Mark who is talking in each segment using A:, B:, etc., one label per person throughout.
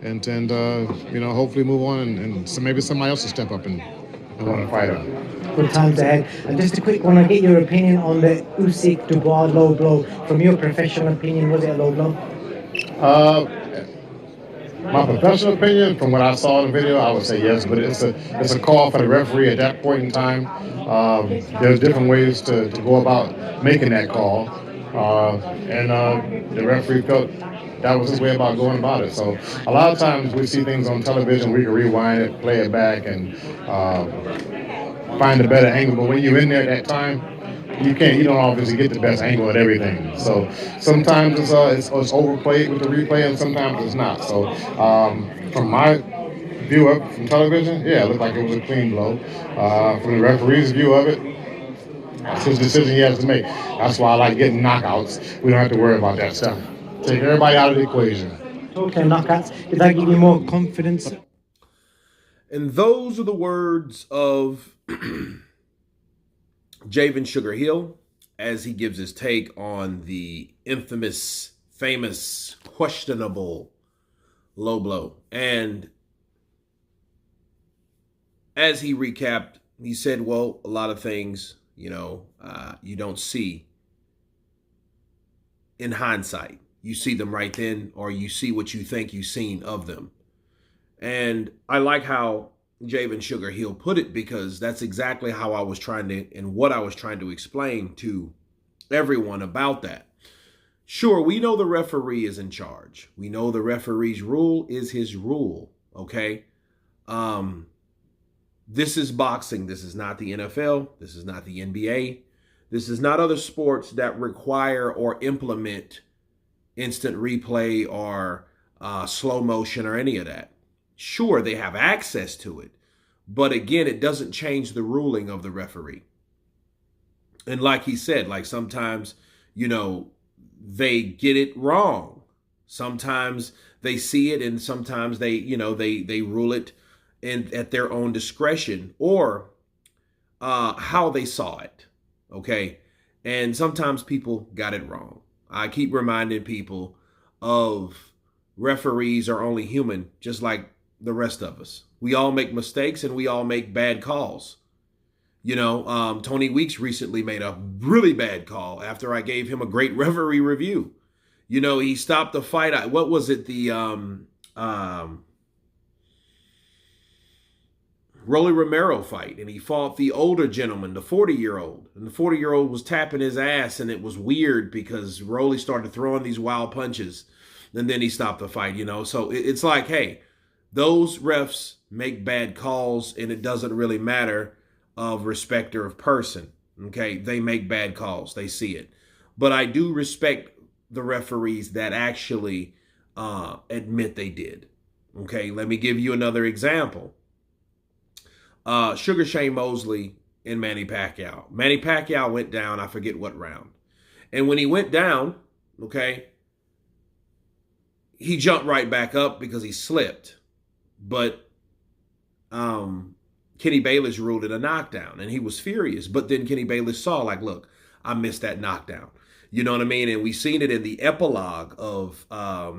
A: hopefully move on, and so maybe somebody else will step up and want to fight him.
B: Good times ahead. And just a quick one, I get your opinion on the Usyk Dubois low blow. From your professional opinion, was it a low blow?
A: Uh, my professional opinion, from what I saw in the video, I would say yes, but it's a call for the referee at that point in time. There's different ways to go about making that call, and the referee felt that was his way about going about it. So a lot of times we see things on television, we can rewind it, play it back, and find a better angle. But when you're in there at that time, you don't obviously get the best angle at everything. So sometimes it's overplayed with the replay, and sometimes it's not. So from my view of it from television, yeah, it looked like it was a clean blow. From the referee's view of it, that's his decision he has to make. That's why I like getting knockouts. We don't have to worry about that stuff. Take everybody out of the equation.
B: Okay, knockouts. Did that give you more confidence?
C: And those are the words of Javon Sugarhill as he gives his take on the infamous, famous, questionable low blow. And as he recapped, he said, well, a lot of things, you don't see in hindsight. You see them right then, or you see what you think you've seen of them. And I like how Javon Sugarhill put it, because that's exactly how I was trying to, and what I was trying to explain to everyone about that. Sure, we know the referee is in charge. We know the referee's rule is his rule, okay? This is boxing. This is not the NFL. This is not the NBA. This is not other sports that require or implement instant replay or slow motion or any of that. Sure, they have access to it, but again, it doesn't change the ruling of the referee. And like he said, like sometimes, they get it wrong. Sometimes they see it, and sometimes they rule it at their own discretion, or how they saw it. Okay. And sometimes people got it wrong. I keep reminding people of referees are only human, just like the rest of us. We all make mistakes and we all make bad calls. Tony Weeks recently made a really bad call after I gave him a great referee review. He stopped the fight. What was it? The Rolly Romero fight, and he fought the older gentleman, the 40-year-old. And the 40-year-old was tapping his ass, and it was weird because Rolly started throwing these wild punches, and then he stopped the fight, So it's like, hey, those refs make bad calls, and it doesn't really matter of respect or of person, okay? They make bad calls. They see it. But I do respect the referees that actually admit they did, okay? Let me give you another example. Sugar Shane Mosley and Manny Pacquiao. Manny Pacquiao went down, I forget what round. And when he went down, okay, he jumped right back up because he slipped. But Kenny Bayless ruled it a knockdown, and he was furious. But then Kenny Bayless saw, like, look, I missed that knockdown. You know what I mean? And we seen it in the epilogue of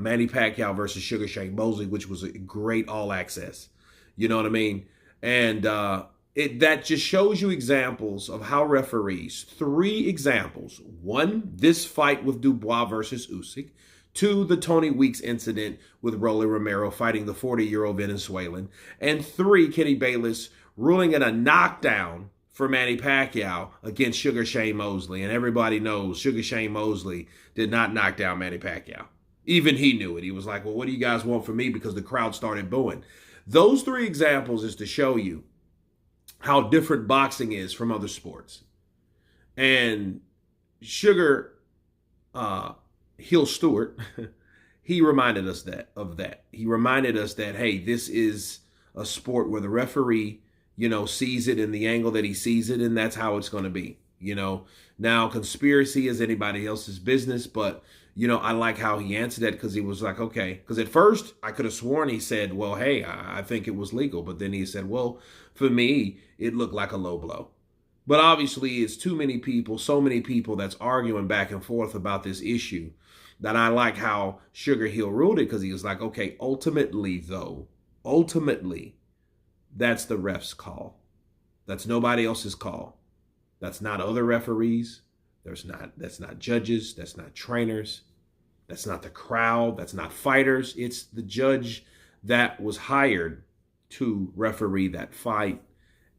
C: Manny Pacquiao versus Sugar Shane Mosley, which was a great all access. You know what I mean? And that just shows you examples of how referees, 3 examples. 1, this fight with Dubois versus Usyk. 2, the Tony Weeks incident with Rolly Romero fighting the 40-year-old Venezuelan. And 3, Kenny Bayless ruling in a knockdown for Manny Pacquiao against Sugar Shane Mosley. And everybody knows Sugar Shane Mosley did not knock down Manny Pacquiao. Even he knew it. He was like, well, what do you guys want from me? Because the crowd started booing. Those 3 examples is to show you how different boxing is from other sports. And Sugar Hill Steward, he reminded us of that. He reminded us that, hey, this is a sport where the referee, sees it in the angle that he sees it, and that's how it's going to be. Now conspiracy is anybody else's business, but I like how he answered that, because he was like, okay, because at first I could have sworn he said, well, hey, I think it was legal. But then he said, well, for me, it looked like a low blow. But obviously it's too many people, so many people that's arguing back and forth about this issue that I like how Sugarhill ruled it, because he was like, okay, ultimately, that's the ref's call. That's nobody else's call. That's not other referees. That's not judges. That's not trainers. That's not the crowd. That's not fighters. It's the judge that was hired to referee that fight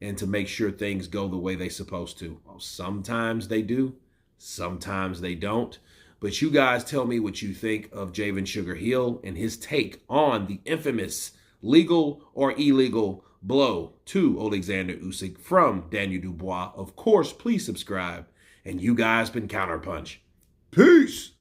C: and to make sure things go the way they're supposed to. Well, sometimes they do. Sometimes they don't. But you guys tell me what you think of Javon Sugarhill and his take on the infamous legal or illegal blow to Alexander Usyk from Daniel Dubois. Of course, please subscribe. And you guys been Counterpunch. Peace.